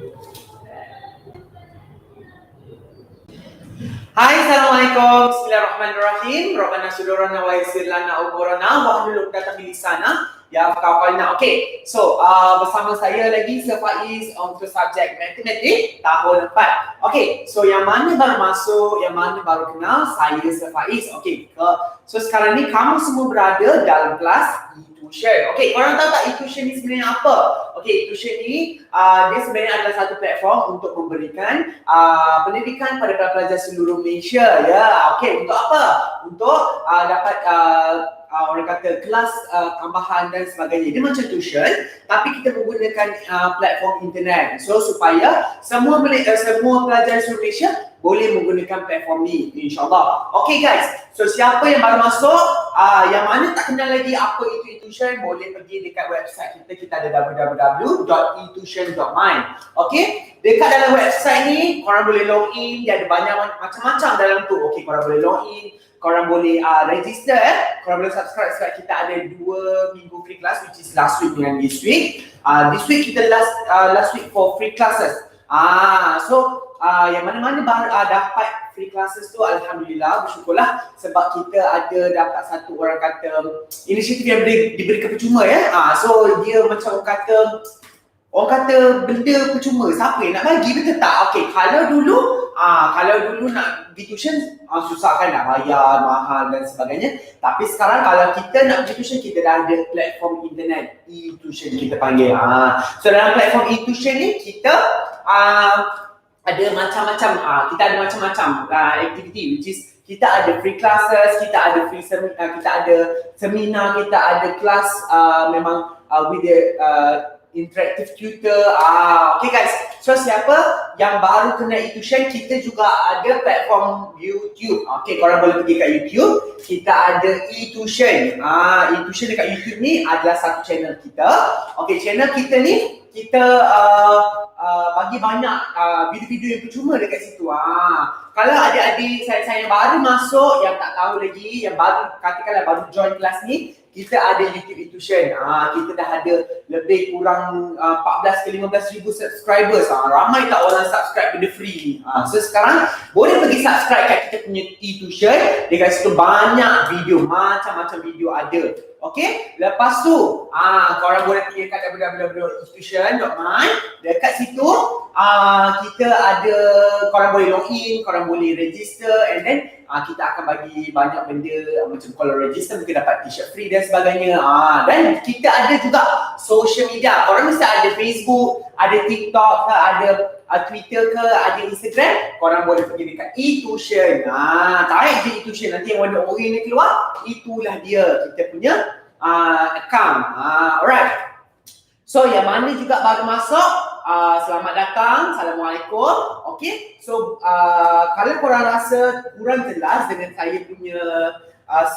Hai, Assalamualaikum. Bismillahirrahmanirrahim. Rabbana sudurana wa yassir lana umurana wahlul 'uqdatam min lisana yafqahu qawlana. Okay, so bersama saya lagi Faiz untuk subjek matematik tahun 4. Okay, so yang mana baru masuk, yang mana baru kenal, saya Faiz. Okay, so sekarang ni kamu semua berada dalam kelas e-tuition. Okay, korang tahu tak e-tuition ni sebenarnya apa? Okay, e-tuition ni dia sebenarnya adalah satu platform untuk memberikan pendidikan pada pelajar seluruh Malaysia. Ya, okay, untuk apa? Untuk dapat orang kata kelas tambahan dan sebagainya. Dia macam tuition, tapi kita menggunakan platform internet. So supaya semua pelajar seluruh Malaysia boleh menggunakan platform ni, insyaAllah. Okay guys, so siapa yang baru masuk, yang mana tak kenal lagi apa itu e-tuition, boleh pergi dekat website kita. Kita ada www.etuition.my. Okay, dekat dalam website ni, korang boleh login. Dia ada banyak macam-macam dalam tu. Okay, korang boleh login, korang boleh register, korang boleh subscribe sebab kita ada 2 minggu free class, which is last week dengan this week. This week kita last week for free classes. Yang mana-mana dapat free classes tu, alhamdulillah, bersyukurlah sebab kita ada dapat satu orang kata inisiatif yang diberikan percuma ya. So dia macam orang kata benda percuma, siapa yang nak bagi, betul tak? Okay, kalau dulu nak pergi tuition susah kan, nak bayar mahal dan sebagainya. Tapi sekarang kalau kita nak pergi tuition, kita dah ada platform internet e-tuition kita panggil. So dalam platform e-tuition ni kita ada macam-macam activity, which is kita ada free classes, kita ada free seminar, kita ada seminar, kita ada kelas memang with the interactive tutor. Okay guys, so siapa yang baru kena e-tuition, kita juga ada platform YouTube. Okay, korang boleh pergi kat YouTube. Kita ada e-tuition. E-tuition dekat YouTube ni adalah satu channel kita. Okay, channel kita ni kita bagi banyak video-video yang percuma dekat situ. Kalau adik-adik saya yang baru masuk, yang tak tahu lagi, yang baru katakanlah baru join kelas ni, kita ada YouTube e-tuition. Kita dah ada lebih kurang 14 ke 15 ribu subscribers. Ramai tak orang subscribe benda free ni. So sekarang boleh pergi subscribe kat kita punya e-tuition. Dekat situ banyak video, macam-macam video ada. Okay, lepas tu korang boleh pergi kat www.etuition.my. Dekat situ kita ada, korang boleh login, korang boleh register, and then kita akan bagi banyak benda. Macam kalau register mungkin dapat t-shirt free dan sebagainya. Dan kita ada juga social media. Korang mesti ada Facebook, ada TikTok ke, ada Twitter ke, ada Instagram. Korang boleh pergi dekat e-tuition. Tarik je e-tuition, nanti yang warna orange ni keluar, itulah dia kita punya account. Alright, so yang mana juga baru masuk, selamat datang, Assalamualaikum. Okay, so kalau korang rasa kurang jelas dengan saya punya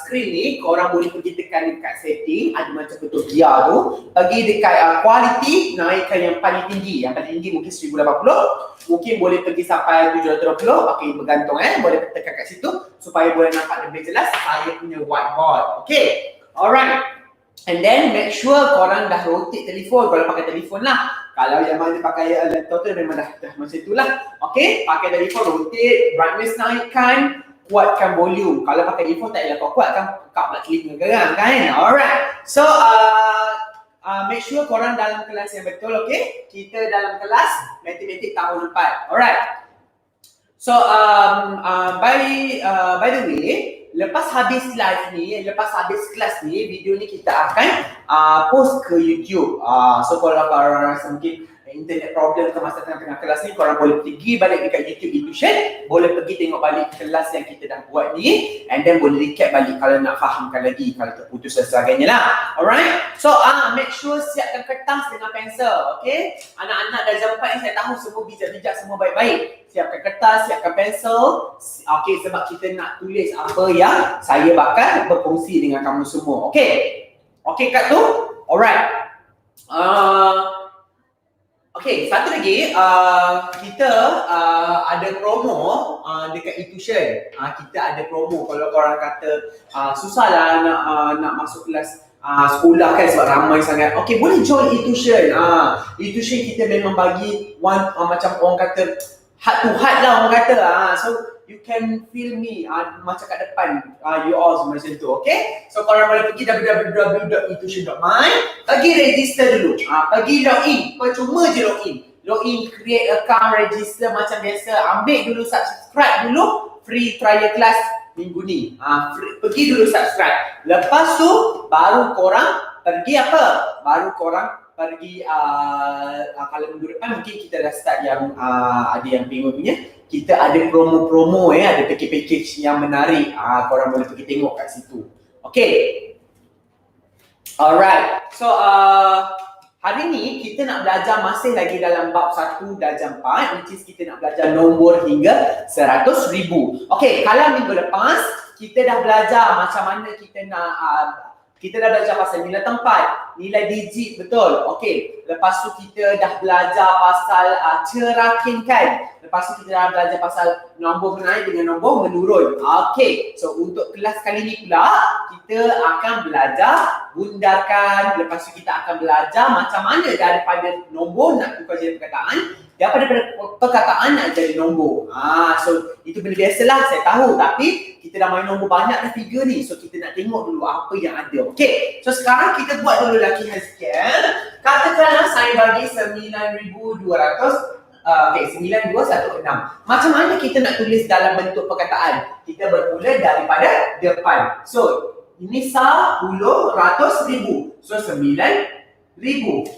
screen ni, korang boleh pergi tekan dekat setting, ada macam bentuk gear tu, pergi dekat quality, naikkan yang paling tinggi. Yang paling tinggi mungkin 1080, mungkin boleh pergi sampai 720. Okay, bergantung boleh tekan kat situ supaya boleh nampak lebih jelas saya punya whiteboard. Okay, alright. And then make sure korang dah rotate telefon, kalau pakai telefon lah. Kalau yang mana pakai laptop tu memang dah macam itulah. Okay, pakai telefon, rotate, brightness naikkan, kuatkan volume. Kalau pakai earphone tak payah kau kuatkan, buka pula telinga geram kan. Alright, so make sure korang dalam kelas yang betul. Okay, kita dalam kelas matematik tahun 4. Alright, so by the way, lepas habis live ni, lepas habis kelas ni, video ni kita akan post ke YouTube. So kalau korang rasa mungkin internet problem ke masa tengah-tengah kelas ni, korang boleh pergi balik dekat YouTube e-tuition, boleh pergi tengok balik kelas yang kita dah buat ni, and then boleh recap balik kalau nak fahamkan lagi, kalau terputus dan sebagainya lah. Alright, so make sure siapkan kertas dengan pensel. Okay, anak-anak dah jam 4 ni saya tahu semua bijak-bijak, semua baik-baik. Siapkan kertas, siapkan pensel. Okay, sebab kita nak tulis apa yang saya bakal berkongsi dengan kamu semua. Okay, okay kat tu? Alright. Okay, satu lagi, kita ada promo dekat e-tuition. Kita ada promo. Kalau korang kata susah lah nak masuk kelas sekolah kan sebab ramai sangat. Okay, boleh join e-tuition. E-tuition kita memang bagi macam orang kata heart to heart lah orang kata. So you can feel me macam kat depan you all macam tu. Okay, so korang boleh pergi www.etuition.my, pergi register dulu, pergi login, percuma je login, create account, register macam biasa, ambil dulu subscribe dulu, free trial class minggu ni. Pergi dulu subscribe, lepas tu baru korang pergi apa? Baru korang pergi kalau minggu depan mungkin kita dah start yang ada yang pengen punya, kita ada promo-promo ada package-package yang menarik. Korang boleh pergi tengok kat situ. Okay, alright, so hari ni kita nak belajar masih lagi dalam bab 1 darjah 4, which is kita nak belajar nombor hingga 100,000. Okay, kalau minggu lepas kita dah belajar macam mana kita nak kita dah belajar pasal nilai tempat, nilai digit, betul? Okey, lepas tu kita dah belajar pasal cerakinkan. Lepas tu kita dah belajar pasal nombor menaik dengan nombor menurun. Okey, so untuk kelas kali ni pula kita akan belajar bundarkan. Lepas tu kita akan belajar macam mana daripada nombor nak tukar jadi perkataan, daripada perkataan nak jadi nombor. So itu benda biasalah, saya tahu, tapi kita dah main nombor banyak dah 3 ni. So kita nak tengok dulu apa yang ada. Okey, so sekarang kita buat dulu latihan sekian. Katakanlah saya bagi 9,200. Okay, 9216. Macam mana kita nak tulis dalam bentuk perkataan? Kita bermula daripada depan. So ini 10, ratus, ribu. So 9,000.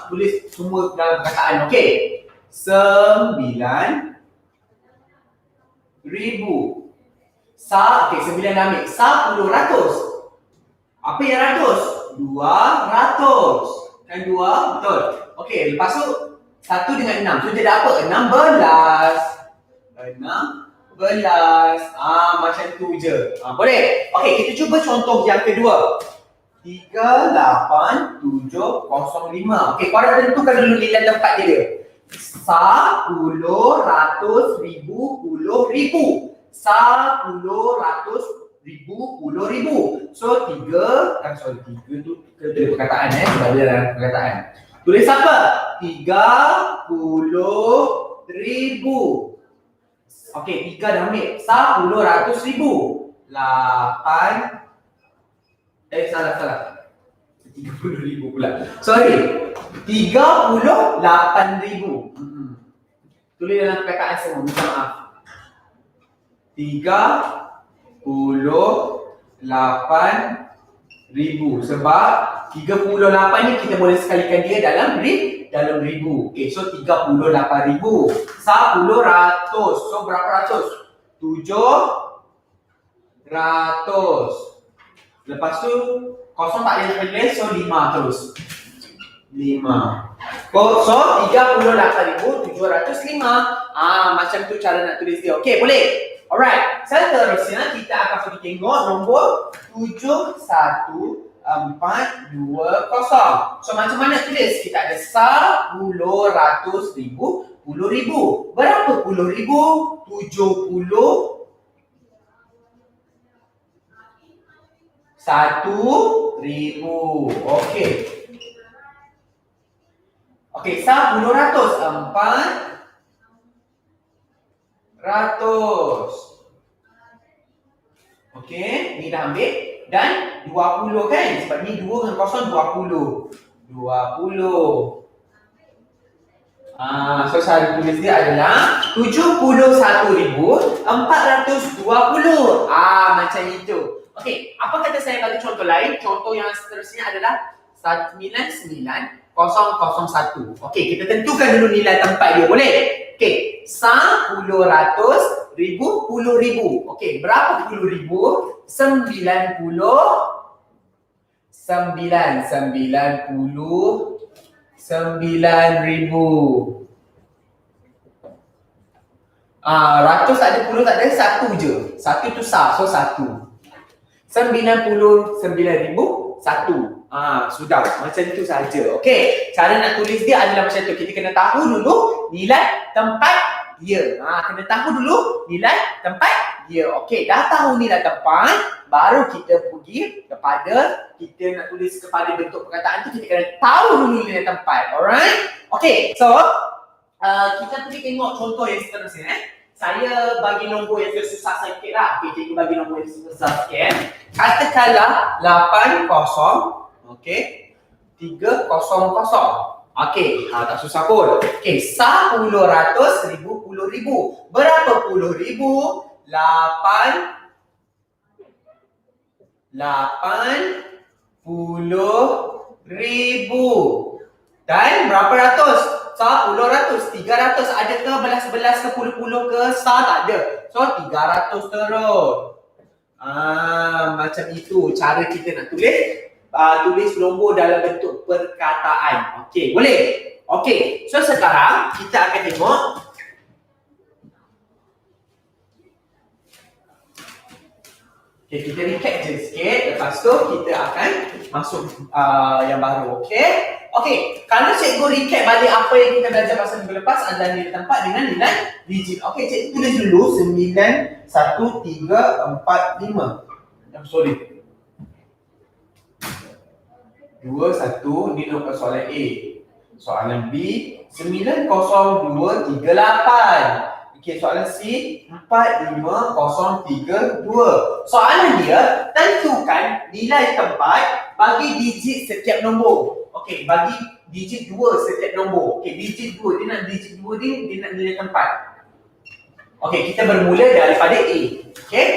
Tulis semua dalam perkataan. Okey, 9,000. Okey, 9 dah ambil. 10 ratus. Apa yang ratus? 200. Kan 2, betul. Okey, lepas tu 1 dengan 6. So dia dah apa? 16. 16. Macam tu je. Boleh? Okey, kita cuba contoh yang kedua. 38705. Okey, korang tentukan dulu nilai tempat dia. 10, ratus, ribu, puluh, ribu. 10, ratus, ribu, puluh, ribu. So 3 tu kita tulis perkataan sebab dia dalam perkataan. Tulis apa? 30,000. Okey, 3 dah ambil. 10, ratus, ribu. 8. Salah. 30,000 pula. Sorry. 38,000. Tulis dalam perkataan semua. Minta maaf. 38,000. Sebab 38 ni kita boleh sekalikan dia dalam ribu. Okey, so 38,000. 10 ratus. So berapa ratus? 700. Lepas tu kosong tak boleh tulis, so 5 terus. 5. So 38,705. Macam tu cara nak tulis dia. Okey, boleh? Alright, seterusnya kita akan pergi tengok nombor 71420. So macam mana tulis? Kita ada 10, ratus, ribu, puluh, ribu. Berapa puluh ribu? 70. 1,000. Okey. Okey, 10 ratus. 400. Okey, ni dah ambil. Dan 20 kan? Sebab ni 2 dengan kosong 20. 20. So cara tulis dia adalah 71,420. Macam itu. Okey, apa kata saya bagi contoh lain? Contoh yang seterusnya adalah 99,001. Okey, kita tentukan dulu nilai tempat dia, boleh? Okey, 10, ratus, ribu, puluh, ribu. Okey, berapa puluh ribu? 90. 9,000. Ratus tak ada, puluh tak ada, satu je. Satu tu sah, so 1. 99,001. Sudah, macam itu saja. Okey, cara nak tulis dia adalah macam tu. Kita kena tahu dulu nilai tempat dia. Kena tahu dulu nilai tempat dia. Okey, dah tahu nilai tempat, baru kita pergi kepada, kita nak tulis kepada bentuk perkataan tu, kita kena tahu dulu nilai tempat. Alright? Okey, so kita pergi tengok contoh yang seterusnya. Saya bagi nombor yang susah sikit lah. Okey, cikgu bagi nombor yang susah sikit. Katakanlah 80, okey, 300. Okey, tak susah pun. Okey, 10 ratus, 1000, 10,000. Berapa puluh ribu? 80,000. Dan berapa ratus? 10 ratus, 300. Adakah belas-belas ke puluh-puluh ke? Tak ada. So 300 terus. Macam itu cara kita nak tulis nombor dalam bentuk perkataan. Okey, boleh? Okey, so sekarang kita akan tengok. Okey, kita recap je sikit. Lepas tu kita akan masuk yang baru. Okey? Okey, kalau cikgu recap balik apa yang kita belajar pasal minggu lepas adalah nilai tempat dengan nilai digit. Okey, cikgu tulis dulu 9, 1, 3, 4, 5. Sorry. 2, 1, ni nombor soalan A. Soalan B, 9, 0, 2, 3, 8. Okey, soalan C, 4, 5, 0, 3, 2. Soalan dia, tentukan nilai tempat bagi digit setiap nombor. Okey, bagi digit 2 setiap nombor. Okey, digit 2, dia nak digit 2 dia nak nilai tempat. Okey, kita bermula daripada A. Okey,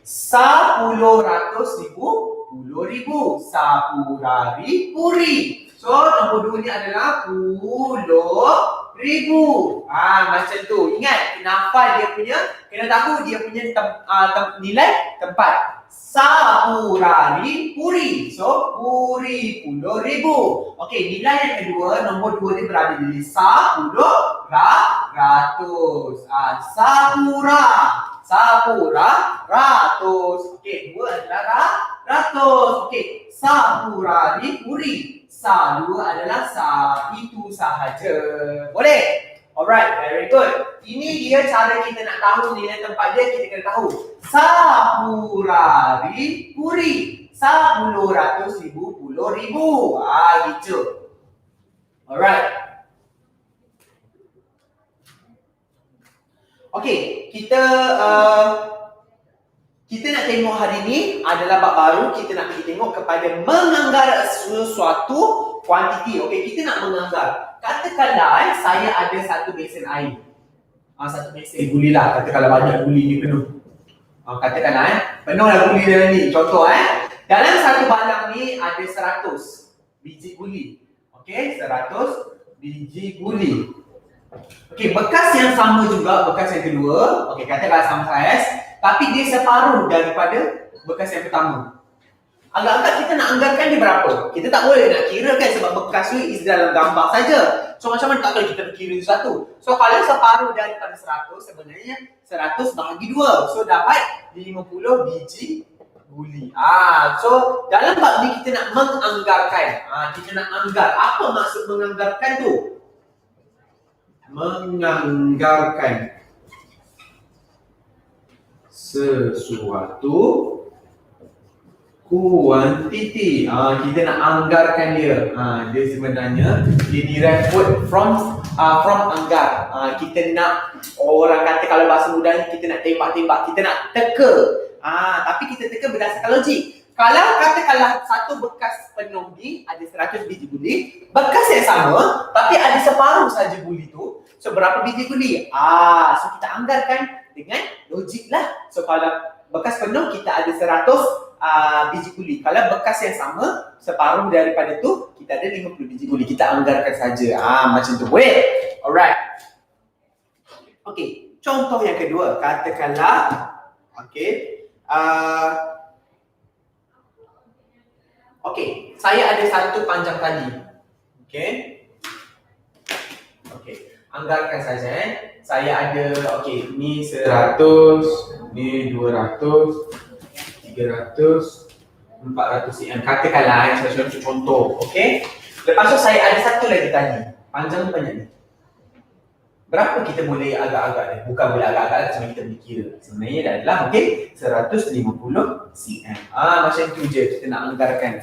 10 ratus ribu, 10,000. Sapurari puri. So, nombor 2 ni adalah 10,000. Macam tu. Ingat, kena hafal dia punya, kena tahu dia punya nilai tempat. Sapurari puri. So, puri 10,000. Okey, nilai yang kedua, nombor 2 ni berada di 10 ratus. Sapura ratus. Okey, 2 adalah ratus. Okey, sapurari puri. Sa 2 adalah itu sahaja. Boleh? Alright, very good. Ini dia cara kita nak tahu nilai tempat dia, kita kena tahu. Sapurari puri. 10 ratus ribu, 10,000. Gitu. Alright. Okey, kita nak tengok hari ni adalah bab baru. Kita nak pergi tengok kepada menganggar sesuatu kuantiti. Okey, kita nak menganggar. Katakanlah saya ada satu besen air. Satu besen guli lah. Katakanlah banyak guli ni penuh. Katakanlah penuh lah guli dalam ni. Contoh dalam satu balang ni ada 100 biji guli. Okey, 100 biji guli. Okey, bekas yang sama juga, bekas yang kedua. Okey, katakanlah sama saiz, tapi dia separuh daripada bekas yang pertama. Agak-agak kita nak anggarkan dia berapa? Kita tak boleh nak kira kan, sebab bekas tu is dalam gambar saja. So macam mana tak boleh kita kira satu. So kalau separuh daripada 100, sebenarnya 100 bahagi 2. So dapat 50 biji guli. So dalam bab ni kita nak menganggarkan. Kita nak anggar. Apa maksud menganggarkan tu? Menganggarkan sesuatu kuantiti. Kita nak anggarkan dia. Dia sebenarnya dia derive from anggar. Kita nak, orang kata kalau bahasa mudahnya, kita nak tembak-tembak, kita nak teka. Tapi kita teka berdasarkan logik. Kalau katakanlah satu bekas penuh ni ada 100 biji guli, bekas yang sama tapi ada separuh saja guli tu. So berapa biji guli? So kita anggarkan dengan logik lah. So kalau bekas penuh kita ada 100 biji guli. Kalau bekas yang sama separuh daripada tu kita ada 50 biji guli. Kita anggarkan saja. Macam tu. Boleh? Alright. Okey, contoh yang kedua. Katakanlah Okey, saya ada satu panjang tali. Okey, anggarkan saja. Saya ada, ni 100, ni 200, 300, 400 cm. Katakanlah saya contoh, okey. Lepas tu saya ada satu lagi tali. Panjang ni banyak ni. Berapa kita boleh agak-agak ni? Bukan boleh agak-agak macam kita boleh kira. Sebenarnya dah dalam okey 150 cm. Macam tu je kita nak anggarkan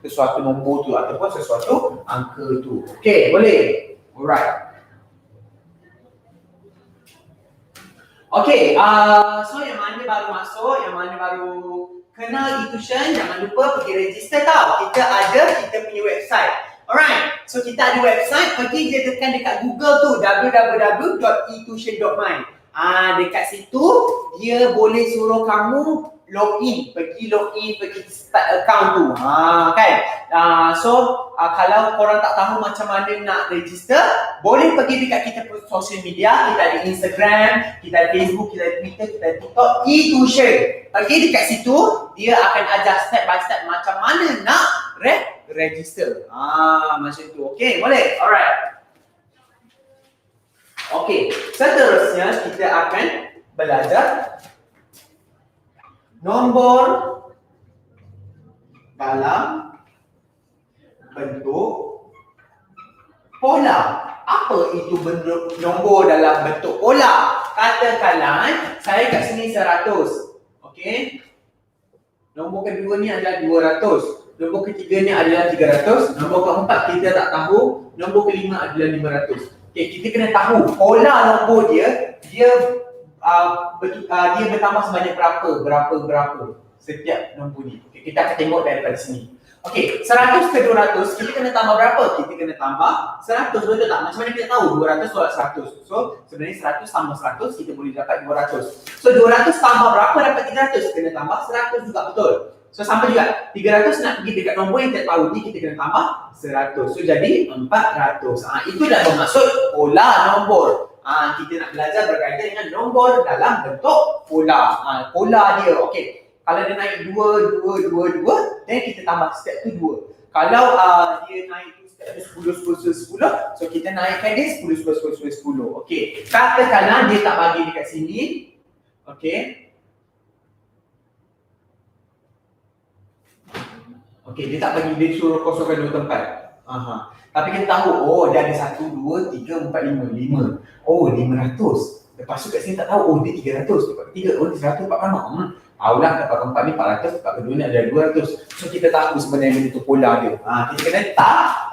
sesuatu nombor tu ataupun sesuatu angka tu. Okey, boleh. Alright. Okey, so yang mana baru masuk, yang mana baru kenal e-tuition, jangan lupa pergi register tau. Kita punya website. Alright, so kita ada website, pergi je tekan dekat Google tu www.etuition.my. Dekat situ dia boleh suruh kamu login, pergi start account tu. Kan? Kalau korang tak tahu macam mana nak register, boleh pergi dekat kita punya social media. Kita ada Instagram, kita ada Facebook, kita ada Twitter, kita ada TikTok, e-tuition. Pergi dekat situ, dia akan ajar step by step macam mana nak register. Macam tu. Okey, boleh? Alright. Okey, seterusnya kita akan belajar nombor dalam bentuk pola. Apa itu bentuk nombor dalam bentuk pola? Katakanlah saya kat sini 100. Okey. Nombor kedua ni adalah 200. Nombor ketiga ni adalah 300. Nombor keempat kita tak tahu. Nombor kelima adalah 500. Okey, kita kena tahu pola nombor dia bertambah sebanyak berapa setiap nombor ni. Okay, kita akan tengok daripada sini. Okey, 100 ke 200 kita kena tambah berapa? Kita kena tambah 100, betul tak? Macam mana kita tahu 200 tolak 100? So sebenarnya 100 tambah 100 kita boleh dapat 200. So 200 tambah berapa dapat 300? Kena tambah 100 juga, betul? So sama juga, 300 nak pergi dekat nombor yang tak tahu ni, kita kena tambah 100. So jadi 400. Itu dah bermaksud pola nombor. Kita nak belajar berkaitan dengan nombor dalam bentuk pola. Pola dia, okey. Kalau dia naik 2, then kita tambah step tu 2. Kalau dia naik tu step tu 10, so kita naikkan dia 10. Okey. Katakanlah dia tak bagi dekat sini. Okey. Okey, dia tak bagi, dia suruh kosongkan 2 tempat. Tapi kita tahu, dia ada 1, 2, 3, 4, 5. 500. Lepas tu kat sini tak tahu, dia 300. Tempat ketiga, dia 146. Tahulah tempat keempat ni 400, tempat kedua ni ada 200. So kita tahu sebenarnya itu pola dia. Kita kena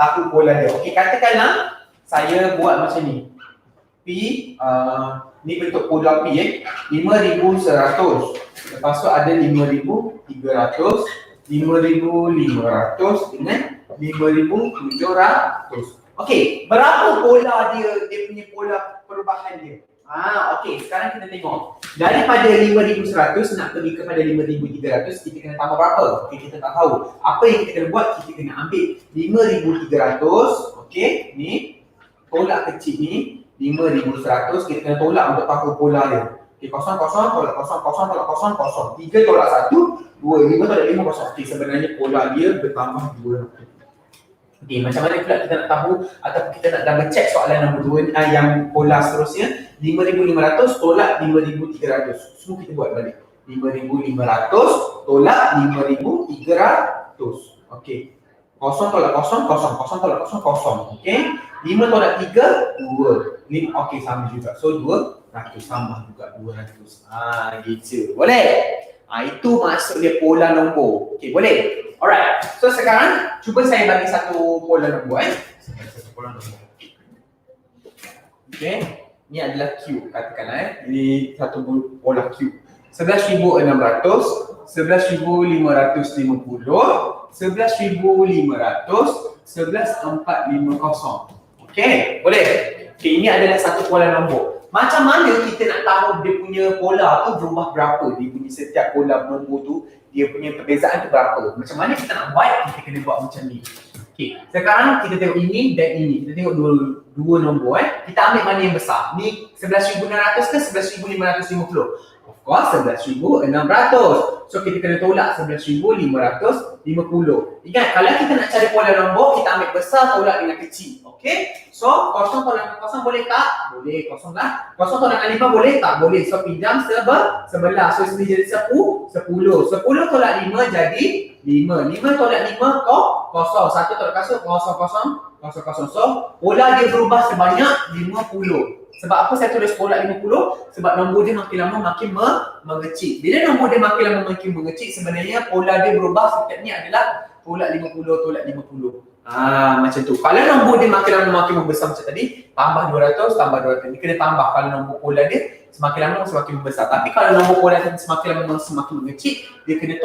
tahu pola dia. Okey, katakanlah saya buat macam ni. P, ni bentuk pola P 5100. Lepas tu ada 5300, 5500 dengan 5700. Okey, berapa pola dia punya pola perubahan dia? Okey, sekarang kita tengok. Daripada 5100 nak pergi kepada 5300, kita kena tambah berapa? Okey, kita tak tahu. Apa yang kita kena buat? Kita kena ambil 5300. Okey, ni tolak kecil ni 5100, kita kena tolak untuk tahu pola dia. Okey, 00 tolak 00 tolak 00. 3 tolak 1, 2, 5 tolak 5, 0. Okey, sebenarnya pola dia bertambah 2. Okey, macam mana pula kita nak tahu ataupun kita nak double check soalan nombor 2 yang pola seterusnya? 5500 tolak 5300. Semua kita buat balik. 5500 tolak 5300. Okey. 0 tolak 0, 0 tolak 0, 0. Okey. 5 tolak 3, 2. 5, okey, sama juga. So 200 tambah juga 200. Gitu. Boleh? Itu maksud dia pola nombor. Okey, boleh? Alright. So sekarang cuba saya bagi satu pola nombor Satu pola nombor. Okey. Ni adalah Q, katakanlah ini satu pola Q. 11600, 11550, 11500, 11450. Okey, boleh? Okey, ini adalah satu pola nombor. Macam mana kita nak tahu dia punya pola tu berubah berapa? Dia punya setiap pola nombor tu, dia punya perbezaan tu berapa? Macam mana kita nak buat? Kita kena buat macam ni. Okey, sekarang kita tengok ini dan ini. Kita tengok dua nombor. Kita ambil mana yang besar. Ni 11600 ke 11550? Of course 11600. So kita kena tolak 11550. Ingat, kalau kita nak cari pola nombor, kita ambil besar tolak dengan kecil. Okey? So 0 tolak 0 boleh tak? Boleh, 0 lah. 0 tolak 5 boleh tak? Boleh. So pinjam 11. So sini jadi 10. 10 tolak 5 jadi 5. 5 tolak 5 kosong. 1 tolak 1 0. So pola dia berubah sebanyak 50. Sebab apa saya tulis pola 50? Sebab nombor dia makin lama makin mengecil. Bila nombor dia makin lama makin mengecil, sebenarnya pola dia berubah setiap ni adalah tolak 50, tolak 50. Macam tu. Kalau nombor dia makin lama makin membesar macam tadi, tambah 200, tambah 200. Ni kena tambah kalau nombor pola dia semakin lama semakin membesar. Tapi kalau nombor pola dia semakin lama semakin mengecil, dia kena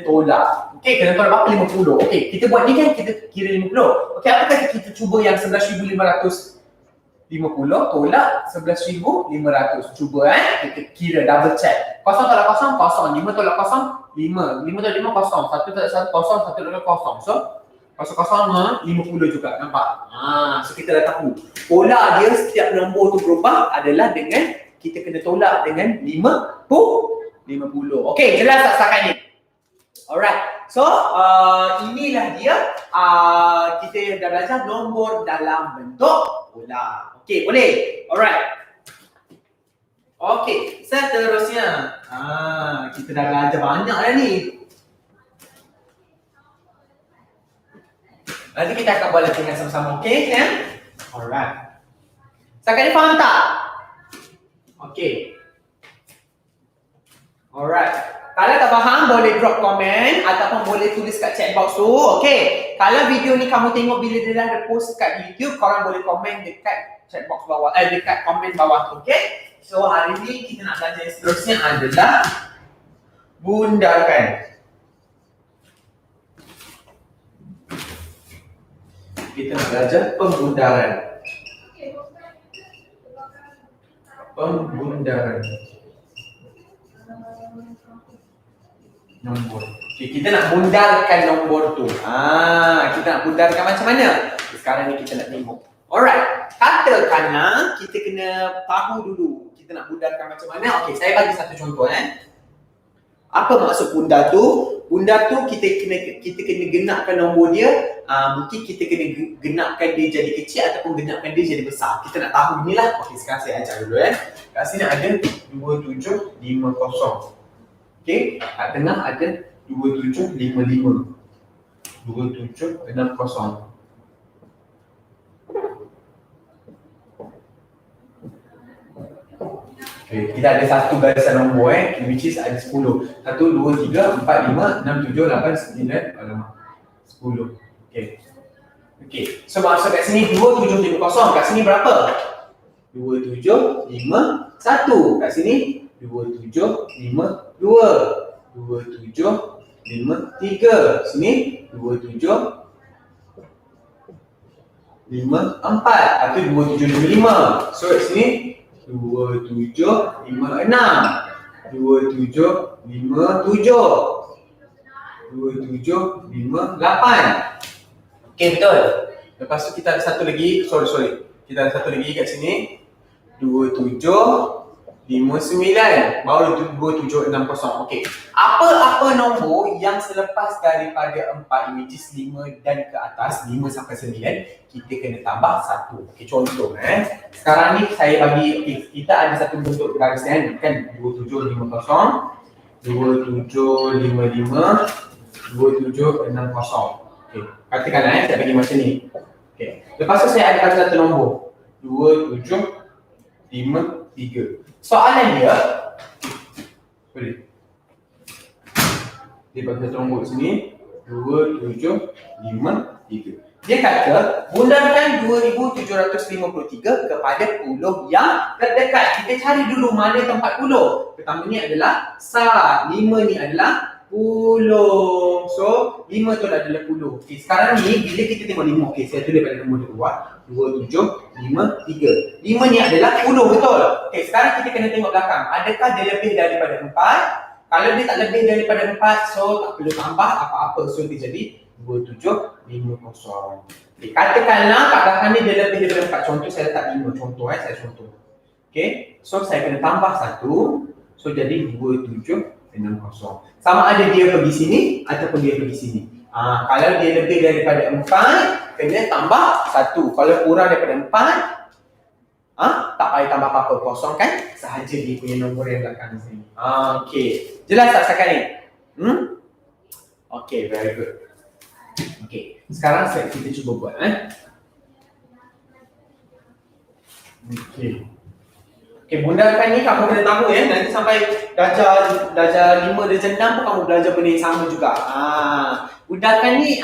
tolak. Okey, kena tolak berapa? 50. Okey, kita buat ni kan kita kira 50. Okey, apakah kita cuba yang 11,550 tolak 11,500. Cuba kita kira double check. 0 tolak 0, 0. 5 tolak 0, 5. 5 tolak 5, 0. 1 tolak 1, 0. 1 tolak 0. So 0, 0, 50 juga. Nampak? So kita dah tahu. Pola dia setiap nombor tu berubah adalah dengan kita kena tolak dengan 50. Okey, jelas tak setakat ni? Alright. So inilah dia kita dah belajar nombor dalam bentuk pola. Okey, boleh? Alright. Okey, seterusnya. Kita dah belajar banyak dah ni. Nanti kita akan buat latihan sama-sama, okey ya? Alright. Setakat ni faham tak? Okey. Alright. Kalau tak faham, boleh drop komen ataupun boleh tulis kat chat box tu. Okey. Kalau video ni kamu tengok bila dia dah post kat YouTube, korang boleh komen dekat chat box bawah, dekat komen bawah tu, okey? So hari ni kita nak belajar yang seterusnya adalah bundarkan. Kita nak belajar pembundaran. Pembundaran. Nombor. Okay, kita nak bundarkan nombor tu. Kita nak bundarkan macam mana? Sekarang ni kita nak tengok. Alright. Katakanlah kita kena tahu dulu kita nak bundarkan macam mana. Okey, saya bagi satu contoh Apa maksud bundar tu? Bundar tu kita kena genapkan nombor dia. Mungkin kita kena genapkan dia jadi kecil ataupun genapkan dia jadi besar. Kita nak tahu inilah. Okey, sekarang saya ajar dulu Kat sini ada 2750. Okey, kat tengah ada 2755. 2760. Okay, kita ada satu garisan nombor which is ada 10. 1, 2, 3, 4, 5, 6, 7, 8, 9, alamak 10. Okay, so maksud kat sini 2750. Kat sini berapa? 2751. Kat sini 2752. 2753. Sini 2754 atau 2755. So kat sini 2756, 2757, 2758. Okey, betul. Lepas tu kita ada satu lagi, sorry. Kita ada satu lagi kat sini 2759, baru 2760. Okey. Apa nombor yang selepas daripada 4 which is 5 dan ke atas, 5 sampai 9, kita kena tambah 1. Okey, contoh sekarang ni saya bagi kita ada satu bentuk garisan kan 2750, 2755, 2760. Okey, katakanlah saya bagi macam ni. Okey. Lepas tu saya ada satu nombor 2753. Soalan dia boleh dia bagi satu nombor sini 2753. Dia kata bundarkan 2753 kepada puluh yang terdekat. Kita cari dulu mana tempat puluh. Pertama ni adalah sar, 5 ni adalah puluh. So 5 tu adalah puluh. Okey, sekarang ni bila kita tengok 5, okey saya tulis pada nombor dia keluar 2753. 5 ni adalah puluh, betul? Okey, sekarang kita kena tengok belakang. Adakah dia lebih daripada 4? Kalau dia tak lebih daripada 4, so tak perlu tambah apa-apa. So dia jadi 2750. Okay, katakanlah kat belakang ni dia lebih daripada 4. Contoh saya letak 5. Contoh saya contoh. Okay, so saya kena tambah 1. So jadi 2760. Sama ada dia pergi sini ataupun dia pergi sini. Kalau dia lebih daripada 4, kena tambah 1. Kalau kurang daripada 4, tak payah tambah apa-apa, kosongkan sahaja dia punya nombor yang belakang sini. Okey. Jelas tak setakat ni? Okey, very good. Okey. Sekarang kita cuba buat Okey. Okay, bundarkan ni kamu kena tahu ya. Nanti sampai darjah 5, darjah 6 pun kamu belajar benda yang sama juga. Bundarkan ni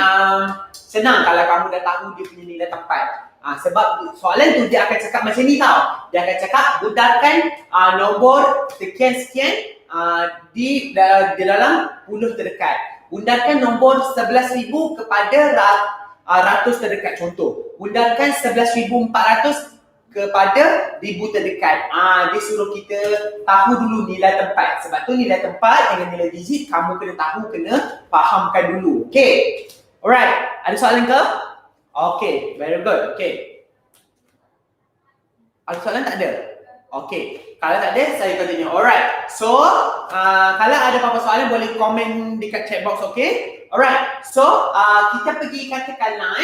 senang kalau kamu dah tahu dia punya nilai tempat. Sebab soalan tu dia akan cakap macam ni tau. Dia akan cakap bundarkan nombor sekian-sekian di dalam puluh terdekat. Bundarkan nombor 11,000 kepada ratus terdekat. Contoh, bundarkan 11,400 kepada ribu terdekat. Dia suruh kita tahu dulu nilai tempat. Sebab tu nilai tempat dengan nilai digit kamu kena fahamkan dulu. Okay. Alright. Ada soalan ke? Okay. Very good. Okay. Ada soalan tak ada? Okay. Kalau tak ada, saya continue. Alright. So, kalau ada apa-apa soalan boleh komen dekat chat box. Okay. Alright. So, kita pergi katakanlah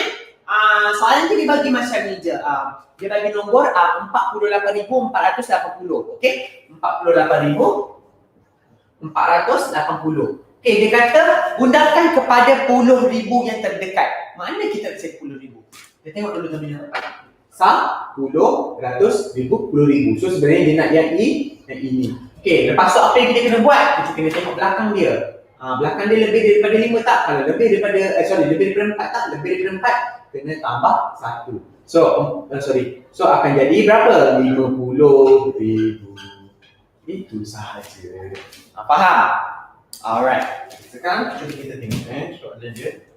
soalan tu dibagi macam ni je. Dia bagi nombor 48,480. Okey? 48,480. Okey, dia kata bundarkan kepada puluh ribu yang terdekat. Mana kita cek puluh ribu? Kita tengok dulu gambar apa. 10, 100, 1000, 10,000. So sebenarnya dia nak yang ini. Okey, lepas tu apa yang kita kena buat? Kita kena tengok belakang dia. Belakang dia lebih daripada 5 tak? Kalau lebih daripada lebih daripada 4 tak? Lebih daripada 4 kena tambah 1. So akan jadi berapa? 50,000. Itu sahaja. Faham? Alright. Sekarang cuba kita tengok soalan dia.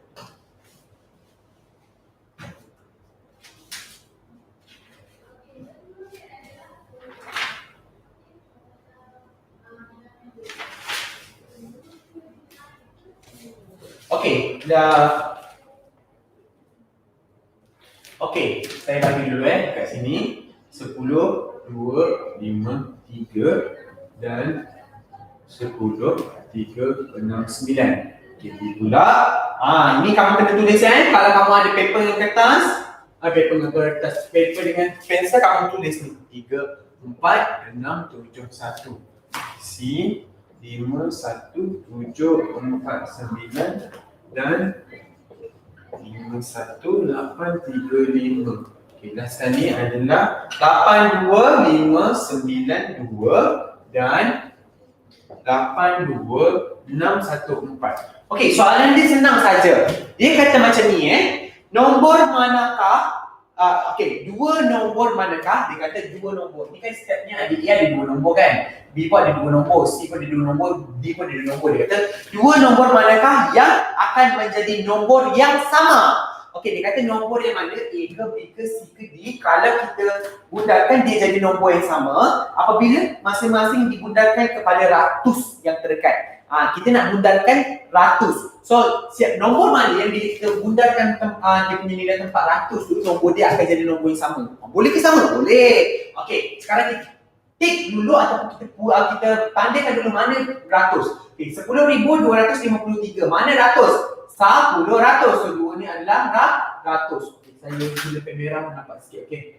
Okey, Okey, saya bagi dulu kat sini 10, 2, 5, 3 dan 10, 3, 6, 9. Okey, pula. Ini kamu kena tulis kalau kamu ada paper dengan kertas, paper dengan pensel kamu tulis ni. 3, 4, 6, 7, 1. C 5, 1, 7, 4, 9 dan 5, 1, 8, 3, 5. Okey, last kali adalah 8, 2, 5, 9, 2 dan 8, 2, 6, 1, 4. Okey, soalan dia senang saja. Dia kata macam ni nombor manakah dua nombor manakah? Dia kata dua nombor. Ni kan stepnya ada A ada dua nombor kan. B pun ada dua nombor, C pun ada dua nombor, D pun ada dua nombor. Dia kata dua nombor manakah yang akan menjadi nombor yang sama? Okey, dia kata nombor yang mana? A ke, B ke, C ke, D. Kalau kita bundarkan dia jadi nombor yang sama apabila masing-masing dibundarkan kepada ratus yang terdekat. Kita nak bundarkan ratus. So, nombor mana yang kita bundarkan dia punya nilai tempat ratus tu, nombor dia akan jadi nombor yang sama. Boleh ke sama? Boleh. Okey, sekarang kita tik dulu ataupun kita tandaikan dulu mana ratus. Okey, 10,253. Mana ratus? 10 ratus. So, dua ni adalah ratus. Okey, saya guna pen merah nampak sikit. Okey.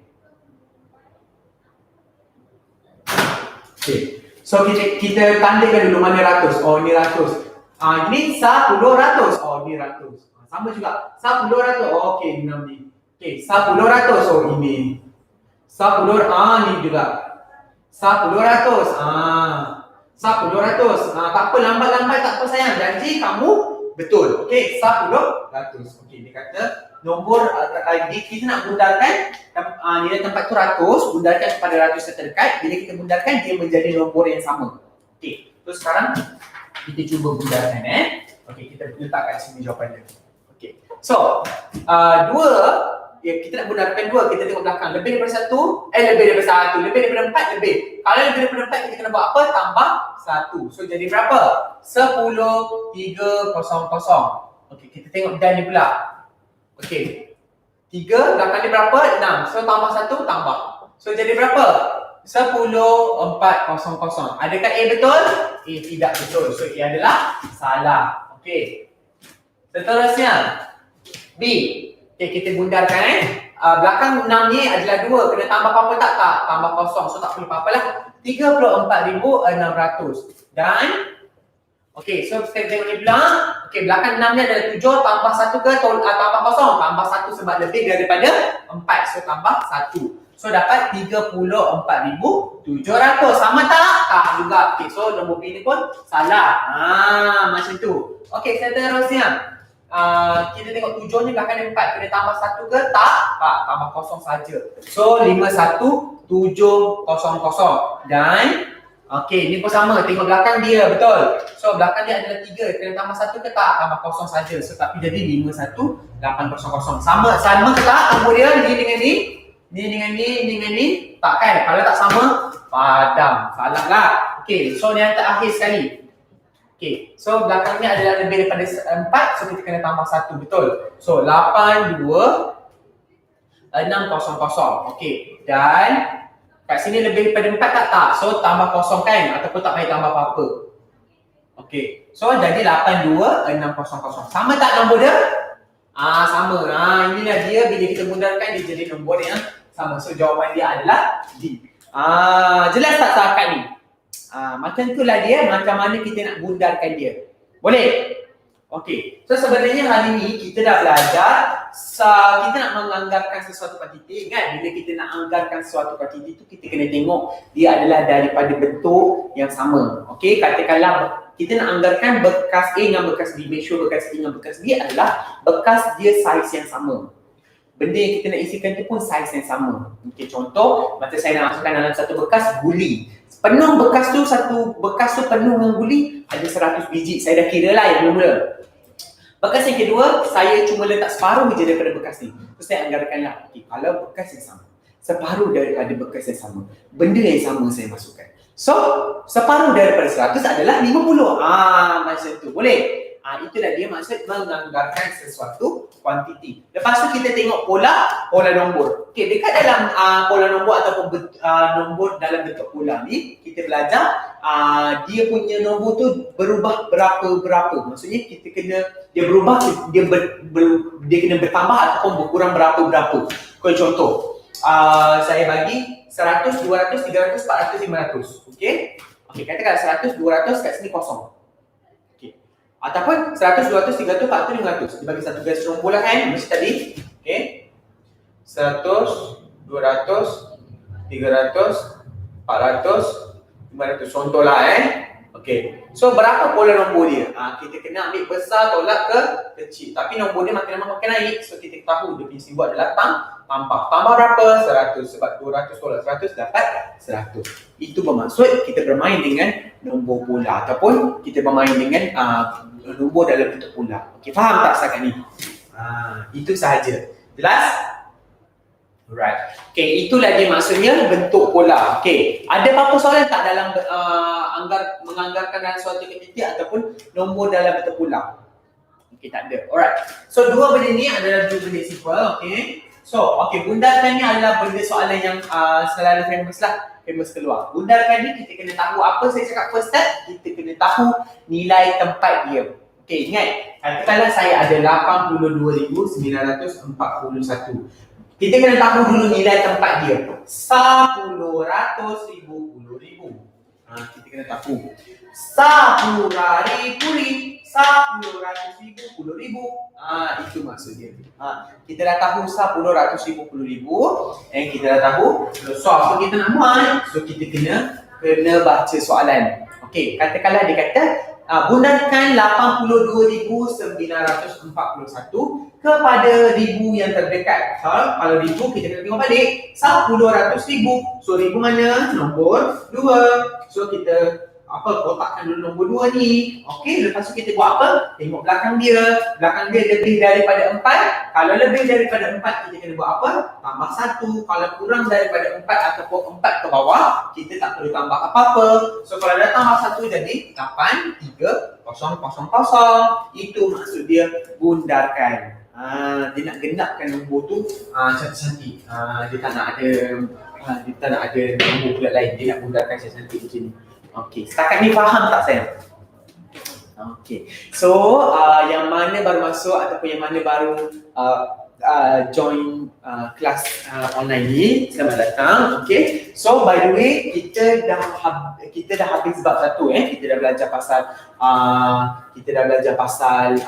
Okey. So kita tandaikan dulu mana ratus. Oh, ni ratus. Ini 10 ratus. Oh, ni ratus. Sama juga. 10 ratus. Oh, okey, 6 ni. Okey, 10 ratus. Oh, ini. 10 ni juga. 10 ratus. 10 ratus. Tak apa, lambat-lambat tak apa sayang. Janji kamu betul. Okey, 10 ratus. Okey, dia kata nombor kita nak bundarkan nilai tempat tu ratus, bundarkan kepada ratus terdekat. Bila kita bundarkan dia menjadi nombor yang sama. Okey, terus sekarang kita cuba bundarkan Okey, kita letak kat sini jawapan dia. Okey. So, kita nak bundarkan dua, kita tengok belakang. Lebih daripada satu, lebih daripada satu, lebih daripada empat, lebih. Kalau lebih daripada empat kita kena buat apa? Tambah satu. So jadi berapa? 10, 3, 0, 0. Okey, kita tengok dan ni pula. Okey. 3, belakang dia berapa? 6. So tambah 1, tambah. So jadi berapa? 10, 4, 0, 0. Adakah A betul? A tidak betul. So A adalah salah. Okey. Seterusnya B. Okey, kita bundarkan belakang 6 ni adalah 2. Kena tambah apa-apa tak? Tak. Tambah 0. So tak perlu apa-apa lah. 34,600. Dan okey, so kita tengok ni pula. Okey, belakang 6 ni adalah 7, tambah 1 ke tambah 0? Tambah 1 sebab lebih daripada 4. So tambah 1. So dapat 34,700. Sama tak? Tak juga. Okay, so nombor B ni pun salah. Macam tu. Okay, saya terusnya. Kita tengok 7 ni belakang dia 4. Kena tambah 1 ke? Tak. Tak, tambah kosong saja. So 51,700. Dan okey, ni pun sama. Tengok belakang dia, betul. So belakang dia adalah 3. Kena tambah 1 ke tak? Tambah kosong saja. So tapi jadi 51,800. Sama ke tak nombor dia? Ni dengan ni. Ni dengan ni, ni dengan ni. Tak kan? Kalau tak sama, padam. Salah lah. Okey, so ni yang terakhir sekali. Okey, so belakangnya adalah lebih daripada 4. So kita kena tambah 1, betul. So 82,600. Okey, dan kat sini lebih daripada 4 tak? So tambah kosong kan? Ataupun tak payah tambah apa-apa. Okey, so jadi 82,600. Sama tak nombor dia? Sama. Inilah dia, bila kita bundarkan dia jadi nombor yang sama. So jawapan dia adalah D. Jelas tak setakat ni? Macam itulah dia, macam mana kita nak bundarkan dia. Boleh? Okey. So sebenarnya hari ni kita dah belajar kita nak menganggarkan sesuatu kuantiti. Ingat, bila kita nak anggarkan sesuatu kuantiti tu kita kena tengok dia adalah daripada bentuk yang sama. Okey, katakanlah kita nak anggarkan bekas A dengan bekas B. Make sure bekas A dengan bekas B adalah bekas dia saiz yang sama. Benda yang kita nak isikan tu pun saiz yang sama. Okey, contoh macam saya nak masukkan dalam satu bekas guli. Penuh bekas tu, satu bekas tu penuh dengan guli ada 100 biji. Saya dah kira lah yang mula-mula. Bekas yang kedua, saya cuma letak separuh je daripada bekas ni. Terus saya anggarkanlah, okay, kalau bekas yang sama, separuh daripada bekas yang sama, benda yang sama saya masukkan. So, separuh daripada 100 adalah 50. Macam tu. Boleh? Itulah dia maksud menganggarkan sesuatu kuantiti. Lepas tu kita tengok pola nombor. Okey, dekat dalam pola nombor ataupun nombor dalam bentuk pola ni, kita belajar dia punya nombor tu berubah berapa. Maksudnya kita kena dia berubah, dia kena bertambah ataupun berkurang berapa. Contoh, saya bagi 100, 200, 300, 400, 500. Okey? Okey, katakan 100, 200 kat sini kosong. Ataupun 100, 200, 300, 400, 500. Dia bagi satu garis nombor lah kan, macam tadi. Okay. 100, 200, 300, 400, 500. Contoh lah Okay. So berapa pola nombor dia? Kita kena ambil besar tolak ke kecil. Tapi nombor dia makin lama makin naik. So kita tahu dia punya simbol adalah tambah. Tambah berapa? 100. Sebab 200 tolak 100 dapat 100. Itu bermaksud kita bermain dengan nombor pola. Ataupun kita bermain dengan nombor dalam bentuk pola. Okay, faham tak setakat ni? Itu sahaja. Jelas? Alright. Okay, itulah dia maksudnya bentuk pola. Okay, ada apa-apa soalan tak dalam menganggarkan dalam suatu kuantiti ataupun nombor dalam bentuk pola? Okay, tak ada. Alright. So, dua benda ni adalah dua benda simple. Okay. So, okay, bundarkan ni adalah benda soalan yang selalu famous keluar. Bundarkan ni kita kena tahu apa saya cakap first step, kita kena tahu nilai tempat dia. Okay, ingat, katakanlah saya ada 82,941. Kita kena tahu dulu nilai tempat dia. 10, 100, 1000, 10,000. Kita kena tahu 10,000, 10, 100,000, 10,000. Itu maksud dia. Kita dah tahu 10, 100,000, 10,000. And kita dah tahu so kita nak buat. So kita kena baca soalan. Okey, katakanlah dia kata bundarkan 82,941 kepada ribu yang terdekat. Kalau ribu kita kena tengok balik 10, 100,000. So ribu mana? Nombor 2. So kita kotakkan dulu nombor 2 ni. Okey, lepas tu kita buat apa? Tengok belakang dia. Belakang dia lebih daripada 4. Kalau lebih daripada 4 kita kena buat apa? Tambah 1. Kalau kurang daripada 4 ataupun 4 ke bawah, kita tak perlu tambah apa-apa. So kalau dah tambah 1 jadi 83,000. Itu maksud dia bundarkan. Dia nak genapkan nombor tu cantik-cantik. Dia tak nak ada nombor pula lain. Dia nak bundarkan cantik-cantik macam ni. Okey, setakat ni faham tak saya? Okey. So, yang mana baru masuk ataupun yang mana baru join kelas online ni, selamat datang. Okey. So, by the way, kita dah habis bab 1 Kita dah belajar pasal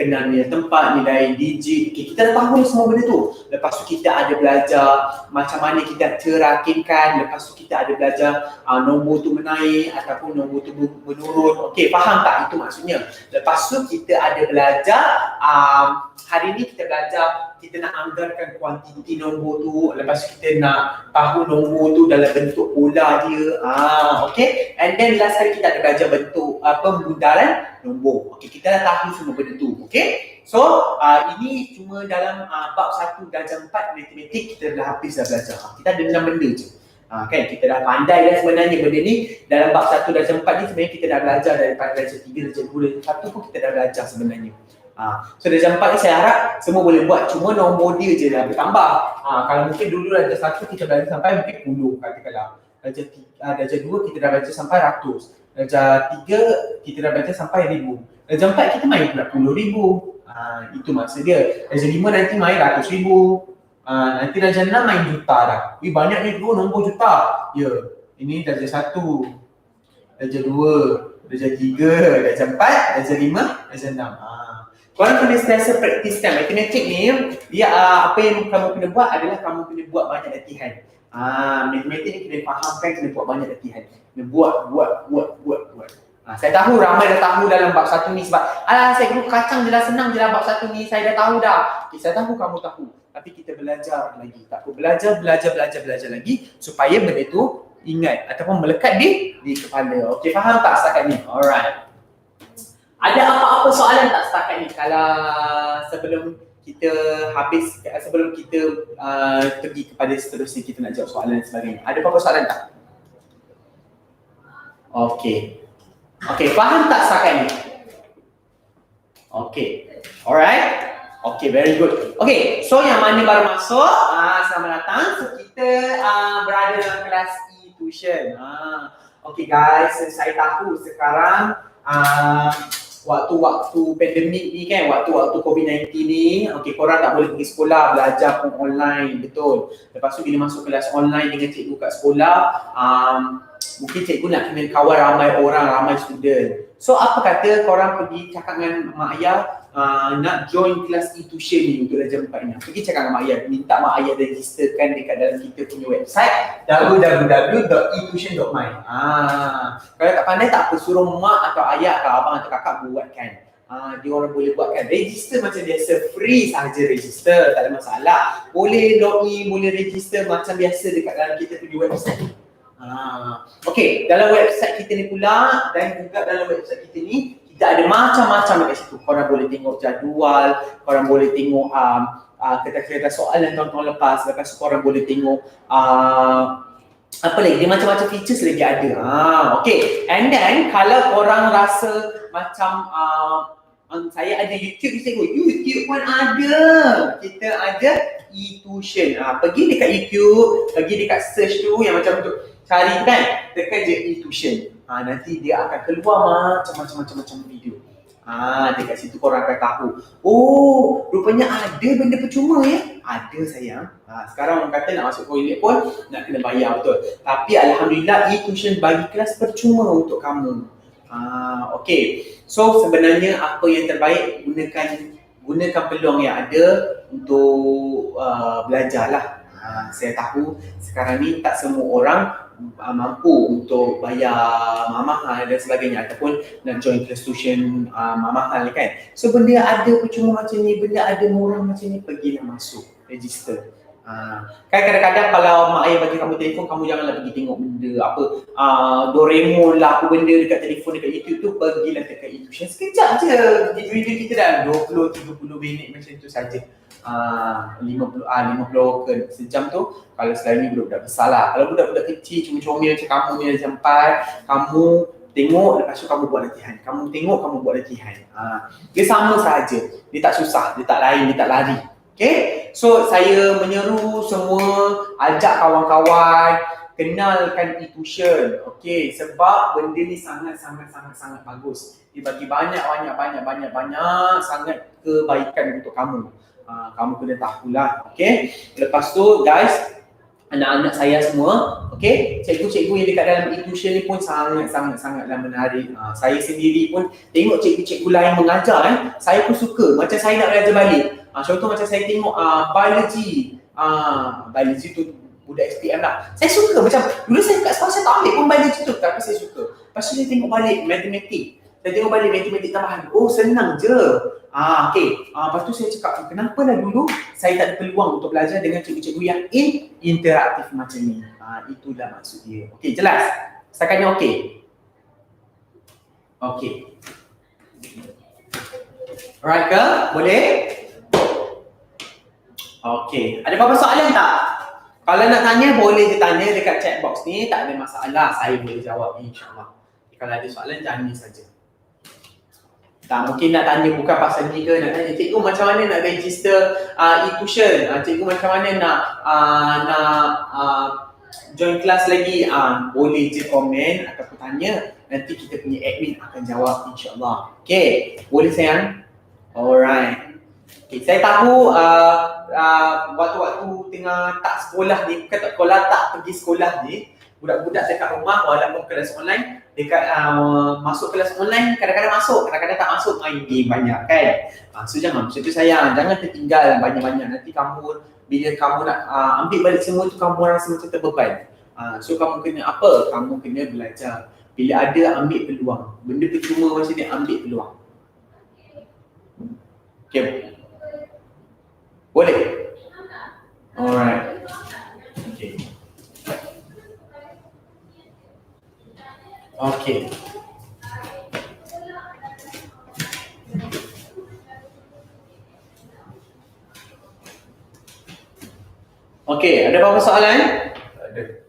kenal nilai tempat, nilai digit. Okay, kita dah tahu semua benda tu. Lepas tu kita ada belajar macam mana kita terakinkan. Lepas tu kita ada belajar nombor tu menaik ataupun nombor tu menurun. Okay, faham tak itu maksudnya? Lepas tu kita ada belajar, hari ni kita belajar, kita nak anggarkan kuantiti nombor tu. Lepas tu kita nak tahu nombor tu dalam bentuk pola dia. Okay, and then last kali kita ada belajar bentuk pembundaran nombor. Okay, kita dah tahu semua benda tu. Okay, so ini cuma dalam bab 1 darjah 4 matematik kita dah habis dah belajar. Kita ada 6 benda je. Kan kita dah pandai dah sebenarnya benda ni. Dalam bab 1 darjah 4 ni sebenarnya kita dah belajar daripada darjah 3, darjah 2, darjah 1 pun kita dah belajar sebenarnya. So darjah 4 ni saya harap semua boleh buat, cuma nombor dia je lah bertambah. Kalau mungkin dulu darjah 1 kita belajar sampai mungkin 10 katakanlah. Darjah 2 kita dah belajar sampai ratus. Darjah 3 kita dah belajar sampai 1000. Darjah 4 kita main pula 10,000. Itu maksud dia. Darjah 5 nanti main ratus ribu. Nanti darjah 6 main juta dah. Banyak ni dulu nombor juta. Ya, ini darjah 1, darjah 2, darjah 3, darjah 4, darjah 5, darjah 6. Korang kena sentiasa praktiskan. Matematik ni, dia apa yang kamu kena buat adalah kamu kena buat banyak latihan. Matematik ni kena fahamkan, kena buat banyak latihan. Kena buat. Saya tahu ramai dah tahu dalam bab 1 ni sebab saya group kacang je dah, senang je lah bab 1 ni, saya dah tahu dah. Okay, saya tahu kamu tahu. Tapi kita belajar lagi. Tak apa, belajar lagi supaya benda tu ingat ataupun melekat di kepala. Okey, faham tak setakat ni? Alright. Ada apa-apa soalan tak setakat ni? Kalau sebelum kita habis, sebelum kita pergi kepada seterusnya kita nak jawab soalan dan sebagainya. Ada apa-apa soalan tak? Okey, faham tak setakat ni? Okey, alright. Okey, very good. Okey, so yang mana baru masuk, selamat datang. So kita berada dalam kelas e-tuition. Okey guys, saya tahu sekarang waktu-waktu pandemik ni kan, waktu-waktu COVID-19 ni, okey, korang tak boleh pergi sekolah, belajar pun online, betul. Lepas tu bila masuk kelas online dengan cikgu kat sekolah, mungkin cikgu nak kena kawal ramai orang, ramai student. So apa kata korang pergi cakap dengan mak ayah, nak join kelas e-tuition ni untuk darjah 4 ni. Pergi cakap dengan mak ayah, minta mak ayah registerkan dekat dalam kita punya website www.etuition.my. Kalau tak pandai tak apa, suruh mak atau ayah atau abang atau kakak buatkan. Dia orang boleh buatkan. Register macam biasa, free sahaja register, tak ada masalah. Boleh login, boleh register macam biasa dekat dalam kita punya website. Okey, dalam website kita ni pula dan juga dalam website kita ni kita ada macam-macam dekat situ. Korang boleh tengok jadual, korang boleh tengok kertas-kertas soalan tahun-tahun lepas. Lepas tu korang boleh tengok apa lagi, dia macam-macam features lagi ada. Okay, and then kalau korang rasa macam saya ada YouTube, saya tengok YouTube pun ada. Kita ada e-tuition. Pergi dekat YouTube, pergi dekat search tu yang macam untuk cari kan, tekan je e-tuition. Nanti dia akan keluar macam-macam video. Dekat situ korang akan tahu. Oh, rupanya ada benda percuma ya. Ada sayang. Sekarang orang kata nak masuk toilet pun nak kena bayar, betul. Tapi alhamdulillah e-tuition bagi kelas percuma untuk kamu. Okay. So sebenarnya apa yang terbaik, gunakan peluang yang ada untuk belajarlah. Saya tahu sekarang ni tak semua orang mampu untuk bayar mahal dan sebagainya ataupun nak join kelas tuition mahal kan. So benda ada percuma macam ni, benda ada murah macam ni, pergilah masuk, register. Kan kadang-kadang kalau mak ayah bagi kamu telefon, kamu janganlah pergi tengok benda apa Doraemon lah, apa benda dekat telefon, dekat YouTube tu, pergilah dekat e-tuition. Sekejap je, video kita dah 20-30 minit macam tu saja. 50 ke sejam tu kalau selain ni budak-budak besar lah. Kalau budak-budak kecil cuma comel macam kamu ni darjah 4, kamu tengok lepas tu kamu buat latihan. Kamu tengok, kamu buat latihan. Dia sama sahaja. Dia tak susah, dia tak lain, dia tak lari. Okay, so saya menyeru semua, ajak kawan-kawan, kenalkan e-tuition. Okay, sebab benda ni sangat bagus. Dia bagi banyak sangat kebaikan untuk kamu. Kamu kena tahulah. Okay, lepas tu guys, anak-anak saya semua. Okey, cikgu-cikgu yang dekat dalam e-tuition ni pun sangatlah menarik. Saya sendiri pun tengok cikgu-cikgu lain mengajar saya pun suka. Macam saya nak belajar balik. Contoh macam saya tengok biology. Biology tu budak SPM lah. Saya suka macam dulu saya kat sekolah saya tak ambil pun biology tu, tapi saya suka. Lepas tu saya tengok balik matematik. Saya tengok balik matematik tambahan. Oh, senang je. Okey. Lepas tu saya cakap, kenapa lah dulu saya tak ada peluang untuk belajar dengan cikgu-cikgu yang interaktif macam ni. Itulah maksud dia. Okey, jelas? Setakat ni okey? Okey. Alright ke? Boleh? Okey. Ada apa-apa soalan tak? Kalau nak tanya, boleh je tanya dekat chat box ni. Tak ada masalah. Saya boleh jawab, insyaAllah. Kalau ada soalan, tanya saja. Tak, mungkin nak tanya bukan pasal ni ke, nak tanya cikgu macam mana nak register e-tuition, cikgu macam mana nak join kelas lagi, boleh je komen ataupun tanya, nanti kita punya admin akan jawab insyaAllah. Okay, boleh sayang? Alright. Okay, saya tahu waktu-waktu tengah tak sekolah ni, bukan tak sekolah, tak pergi sekolah ni, budak-budak dekat rumah walaupun kelas online, dekat masuk kelas online, kadang-kadang masuk, kadang-kadang tak masuk, main game banyak kan. So jangan macam tu sayang, jangan tertinggal banyak-banyak. Nanti kamu, bila kamu nak ambil balik semua tu, kamu rasa macam terbeban. So kamu kena apa? Kamu kena belajar. Bila ada, ambil peluang. Benda percuma macam ni, ambil peluang. Okay. Boleh? Alright. Okay. Okey. Okey, ada apa-apa soalan? Tak ada.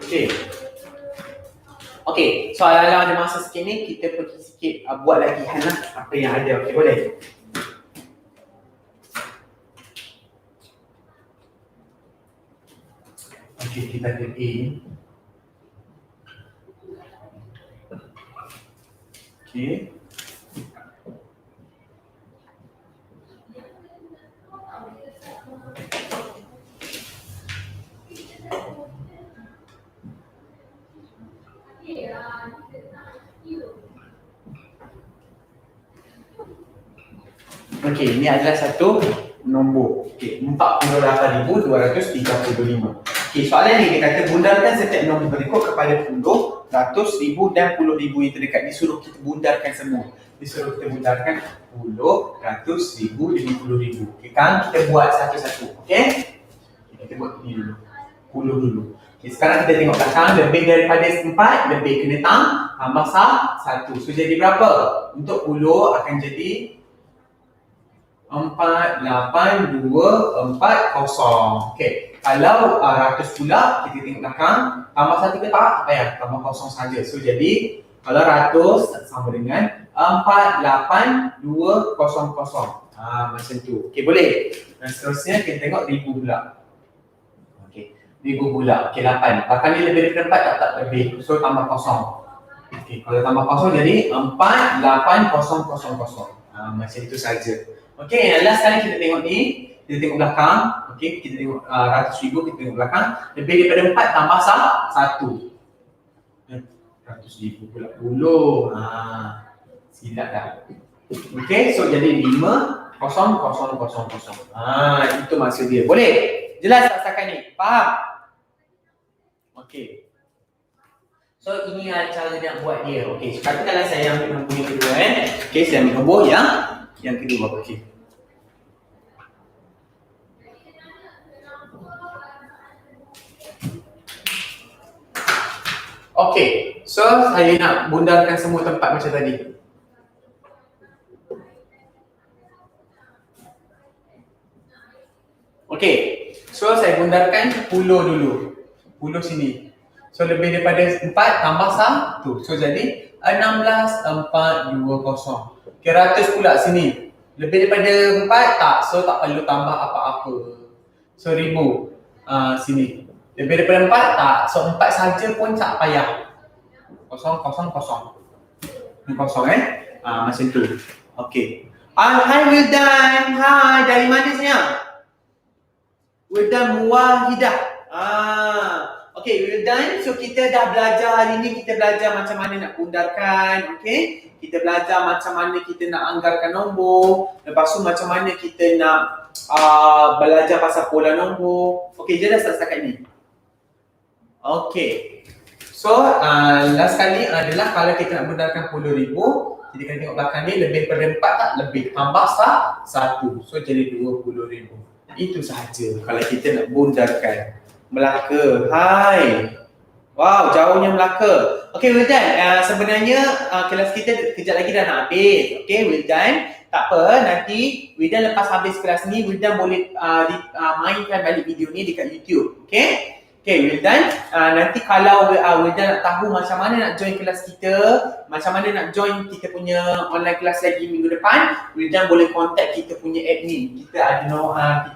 Okey. Okey, so kalau ada masa sikit ni, kita pergi sikit buat latihan lah apa yang ada. Okey, boleh? Okey, kita ada A. Okey. Okey, ini adalah satu nombor. Okey, 48,235. Okey, soalan ni dia kata bundarkan setiap nombor berikut kepada puluh, ratus, ribu dan puluh ribu yang terdekat. Disuruh kita bundarkan semua. Disuruh kita bundarkan puluh, ratus, ribu dan puluh ribu. Okey, sekarang kita buat satu-satu. Okey? Kita buat ini dulu. Puluh dulu. Okay, sekarang kita tengok belakang, lebih daripada 4, lebih kena tambah 1. So jadi berapa? Untuk puluh akan jadi 48,240. Okey. Kalau ratus pula, kita tengok belakang, tambah 1 ke tak? Tak payah, tambah kosong saja. So jadi kalau ratus sama dengan 48,200. Macam tu. Okey, boleh. Dan seterusnya kita tengok ribu pula. Ribu pula. Okey, 8. 8 ni lebih daripada 4 tak lebih. So tambah kosong. Okey, kalau tambah kosong jadi 48,000. Macam itu saja. Okey, last kali kita tengok ni, kita tengok belakang. Okey, kita tengok ratus ribu, kita tengok belakang. Lebih daripada 4 tambah 1. Ratus ribu pula 10. Silap dah. Okey, so jadi 5,000. Itu maksud dia. Boleh? Jelas tak setakat ni? Faham? Okey. So ini cara dia nak buat dia. Okey, katakanlah saya ambil nombor yang kedua Okey, saya ambil nombor yang kedua. Okey. Okey, so saya nak bundarkan semua tempat macam tadi. Okey, so saya bundarkan puluh dulu. Puluh sini. So lebih daripada 4 tambah 1. So jadi 16,420. Okay, ratus pula sini. Lebih daripada 4 tak. So tak perlu tambah apa-apa. So ribu. sini. Lebih daripada 4 tak. So 4 saja pun tak payah. Kosong, kosong, kosong. Ini kosong macam tu. Okay. Hai Wildan. Hai, dari mana sayang? Wildan Muwahidah. Okay Wildan, so kita dah belajar hari ni, kita belajar macam mana nak bundarkan, okay? Kita belajar macam mana kita nak anggarkan nombor. Lepas tu macam mana kita nak belajar pasal pola nombor. Okay, je dah setakat ni. Okay. So, last kali adalah kalau kita nak bundarkan 10,000, kita kena tengok belakang ni lebih daripada 4 tak? Lebih. Tambah 1. So, jadi 20,000. Itu sahaja kalau kita nak bundarkan. Melaka. Hai. Wow, jauhnya Melaka. Okay, Wildan. Sebenarnya kelas kita kejap lagi dah nak habis. Okay, Wildan. Tak apa, nanti Wildan lepas habis kelas ni, Wildan boleh mainkan balik video ni dekat YouTube. Okay? Okay, Wildan. Nanti kalau Wildan nak tahu macam mana nak join kelas kita, macam mana nak join kita punya online kelas lagi minggu depan, Wildan boleh contact kita punya admin. Kita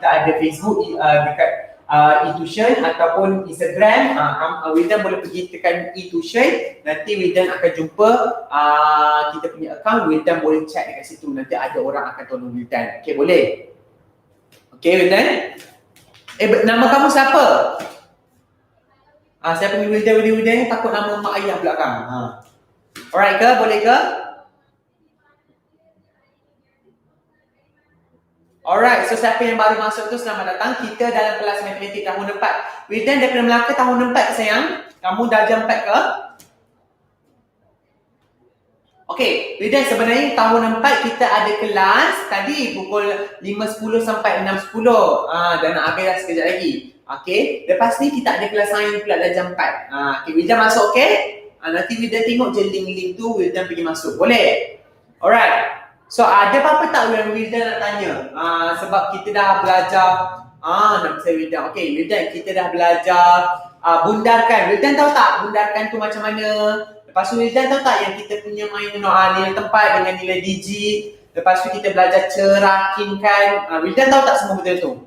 ada Facebook dekat e-tuition ataupun Instagram. Wildan boleh pergi tekan e-tuition. Nanti Wildan akan jumpa kita punya account. Wildan boleh chat dekat situ. Nanti ada orang akan tolong Wildan. Okay, boleh? Okay, Wildan. Nama kamu siapa? Saya panggil Wildan. Takut nama mak ayah belakang. Alright ke? Boleh ke? Alright, so siapa yang baru masuk tu selamat datang. Kita dalam kelas matematik tahun 4. Wildan daripada Melaka tahun 4 ke sayang? Kamu darjah 4 ke? Okay, Wildan sebenarnya tahun 4 kita ada kelas tadi pukul 5.10 sampai 6.10. Dan nak habis dah sekejap lagi. Okay, lepas ni kita ada kelas sains pula darjah 4. Okay, Wildan masuk okay? Nanti Wildan tengok je link-link tu, Wildan pergi masuk. Boleh? Alright. So ada apa-apa tak yang Wildan nak tanya? Sebab kita dah belajar nama saya Wildan. Okay, Wildan kita dah belajar bundarkan. Wildan tahu tak bundarkan tu macam mana? Lepas tu Wildan tahu tak yang kita punya main nilai tempat dengan nilai digit. Lepas tu kita belajar cerakinkan. Wildan tahu tak semua betul tu?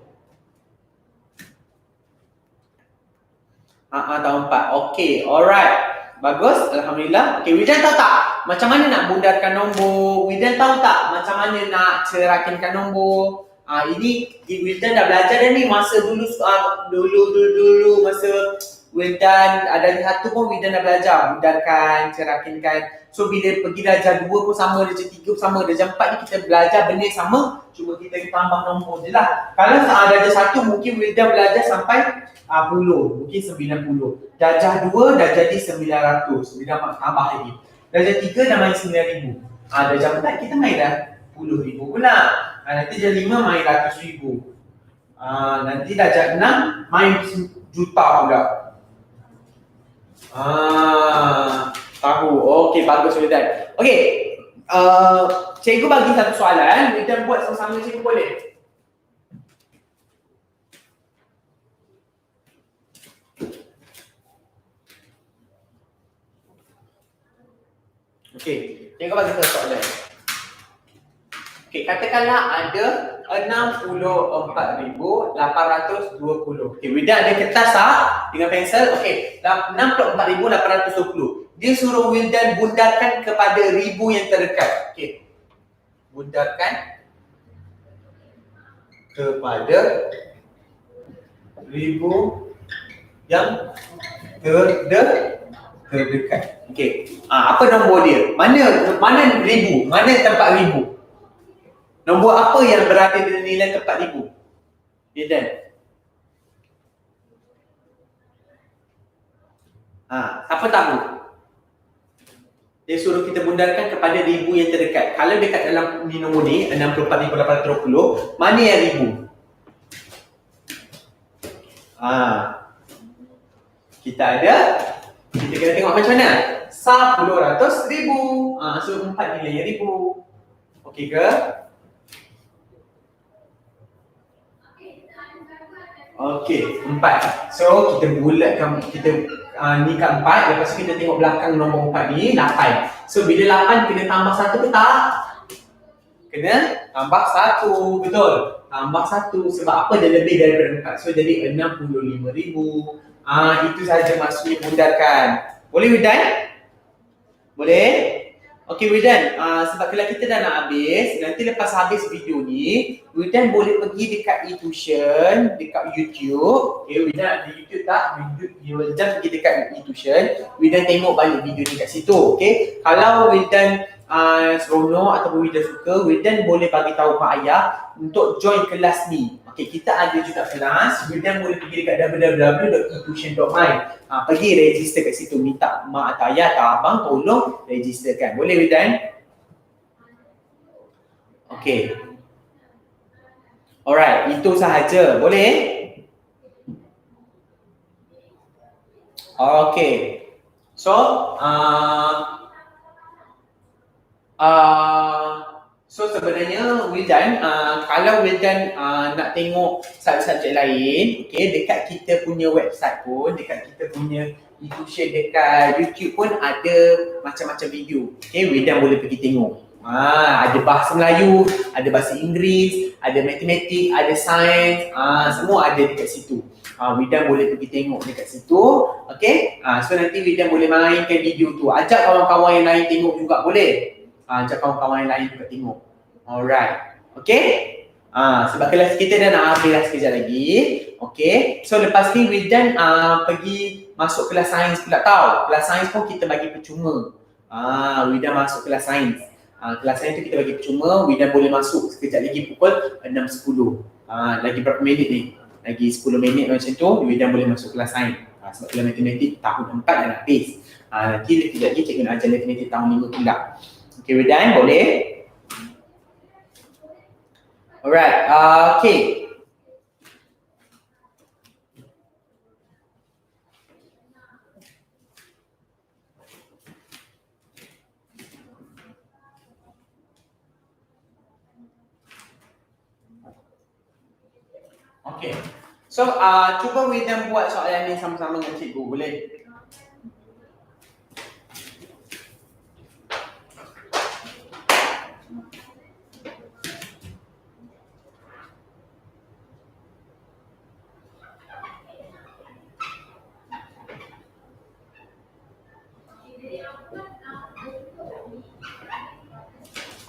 Tahun 4. Okay, alright. Bagus, Alhamdulillah. Okay, Wildan tahu tak macam mana nak bundarkan nombor? Wildan tahu tak macam mana nak cerakinkan nombor? Ini Wildan dah belajar dah ni masa dulu masa Wildan ada satu pun Wildan dah belajar bundarkan, cerakinkan. So bila pergi darjah 2 pun sama, darjah 3 pun sama, darjah 4 ni kita belajar benda sama, cuma kita tambah nombor je lah. Kalau darjah 1 mungkin Wildan belajar sampai 10, mungkin 90. Darjah 2 dah jadi 900, Wildan tambah lagi. Darjah 3 dah main 9,000. Darjah 4 kita main dah 10,000 pula. Nanti darjah 5 main 100,000. Nanti darjah 6 main juta pula. Tahu. Okey, bagus Wildan. Okey. Cikgu bagi satu soalan, Wildan buat sama-sama cikgu boleh? Okey, cikgu bagi satu soalan. Okey, katakanlah ada 64,820. Okey, Wildan ada kertas dengan pensel. Okey, 64,820. Dia suruh Wildan bundarkan kepada ribu yang terdekat. Okey. Bundarkan kepada ribu yang terdekat. Okey. Apa nombor dia? Mana ribu? Mana tempat ribu? Nombor apa yang berada di nilai tempat ribu? Wildan. Siapa tahu? Dia suruh kita bundarkan kepada ribu yang terdekat. Kalau dekat dalam nombor ni 64,820, mana yang ribu? Kita kena tengok macam mana? 10,000,000. So 4 nilai yang ribu. Okey ke? Okey, 4. So kita bulatkan, kita ni kat 4. Lepas tu kita tengok belakang nombor 4 ni 8. So bila 8 kena tambah 1 ke tak? Kena tambah 1, betul. tambah 1. Sebab apa? Dia lebih daripada 4. So jadi 65,000. Itu saja maksudnya bundarkan. Boleh Widan? Boleh? Okey Widan, sebab kalau kita dah nak habis, nanti lepas habis video ni, Widan boleh pergi dekat e-tuition, dekat YouTube. Okay, Widan ada YouTube tak? Widan pergi dekat e-tuition, Widan tengok balik video ni kat situ. Okay? Kalau Widan seronok ataupun Widan suka, Widan boleh bagi tahu mak ayah untuk join kelas ni. Okay, kita ada juga kelas, Widan boleh pergi dekat www.etuition.my. Pergi register kat situ, minta mak atau ayah atau abang tolong registerkan. Boleh Widan? Okay. Alright, itu sahaja. Boleh? Okay. So, so sebenarnya Wildan, kalau Wildan nak tengok subjek lain, okay, dekat kita punya website pun, dekat kita punya e-tuition, dekat YouTube pun ada macam-macam video. Okay, Wildan boleh pergi tengok. Ada bahasa Melayu, ada bahasa Inggeris, ada matematik, ada sains, semua ada dekat situ. Wildan boleh pergi tengok dekat situ. Okay, so nanti Wildan boleh mainkan video tu. Ajak kawan-kawan yang lain tengok juga boleh. Ajak kawan-kawan yang lain juga tengok. Alright. Okay? Sebab kelas kita dah nak habis dah sekejap lagi. Okay? So lepas ni Wildan pergi masuk kelas sains pula tau. Kelas sains pun kita bagi percuma. Wildan masuk kelas sains. Kelas sains tu kita bagi percuma. Wildan boleh masuk sekejap lagi pukul 6.10. Lagi berapa minit ni? Lagi 10 minit macam tu, Wildan boleh masuk kelas sains. Sebab kelas matematik tahun 4 dah nak habis. Nanti sekejap lagi cikgu nak ajar matematik tahun 5 pula. Okay, we're done? Boleh? Alright, okay. Okay. So, cuba Wildan buat soalan ni sama-sama dengan cikgu, boleh?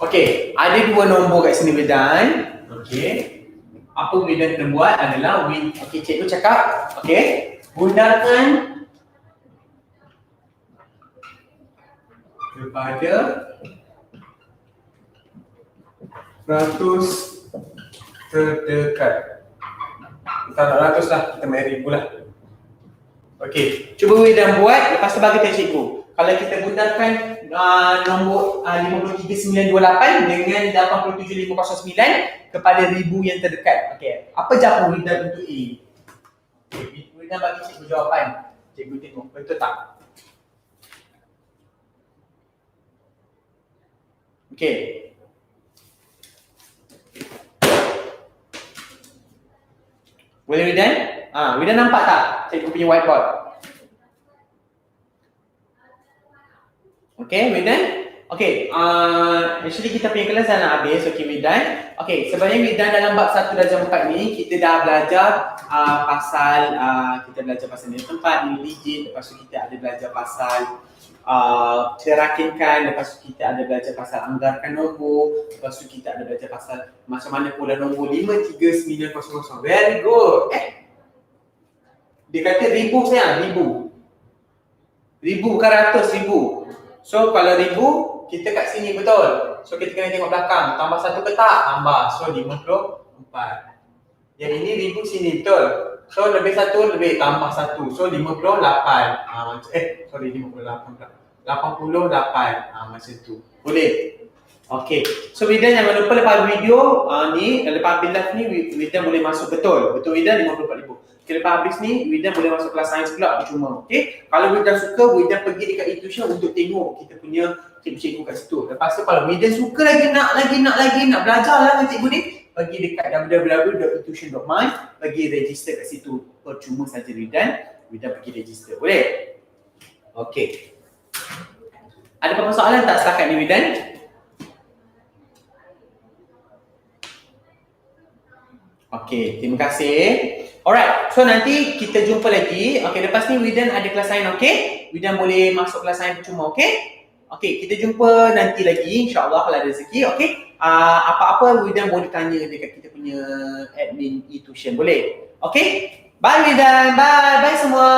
Okay, ada dua nombor kat sini Wildan. Okay. Apa Wildan kena buat adalah, okay, cikgu cakap, okay, bundarkan kepada ratus terdekat. Kita nak ratus lah, kita main ribu lah. Okay, cuba Wildan buat, lepas tu bagi tahu cikgu. Kalau kita bundarkan nombor 53928 dengan 87509 kepada ribu yang terdekat. Okay, apa jawapan Wildan untuk A? Okay, Wildan bagi cikgu jawapan. Cikgu tengok, betul tak? Okay. Boleh Wildan? Wildan nampak tak cikgu punya whiteboard? Okay, Wildan? Okay, actually kita punya kelas dah nak habis. Okay, Wildan. Okay, sebenarnya Wildan dalam bab 1 darjah 4 ni, kita dah belajar pasal, kita belajar pasal nilai tempat, nilai digit, lepas tu kita ada belajar pasal cerakinkan, lepas tu kita ada belajar pasal anggarkan nombor, lepas tu kita ada belajar pasal macam mana pula nombor 53900. Very good. Dia kata ribu sayang, ribu. Ribu bukan ratus, ribu. So kalau ribu, kita kat sini betul. So kita kena tengok belakang, tambah satu ke tak? Tambah, so 54. Yang ini ribu sini betul. So lebih satu, lebih tambah satu. So 58. Sorry 58 pula. 88. Macam tu. Boleh? Okay. So Wildan jangan lupa lepas video ni, lepas habis live ni, Wildan boleh masuk betul. Betul Wildan 54,000. Okay, lepas habis ni, Wildan boleh masuk kelas sains pula percuma. Okay? Kalau Wildan suka, Wildan pergi dekat e-tuition untuk tengok kita punya cikgu-cikgu kat situ. Lepas tu kalau Wildan suka lagi nak belajar lah dengan cikgu ni, pergi dekat www.etuition.my, pergi register kat situ. Percuma saja Wildan pergi register. Boleh? Okay. Ada apa-apa soalan tak setakat ni Wildan? Okay, terima kasih. Alright, so nanti kita jumpa lagi. Okay, lepas ni Widan ada kelas lain, okay? Widan boleh masuk kelas lain percuma, okay? Okay, kita jumpa nanti lagi insyaAllah kalau ada rezeki, okay? Apa-apa Widan boleh tanya dekat kita punya admin e-tuition, boleh? Okay? Bye Widan, bye! Bye semua!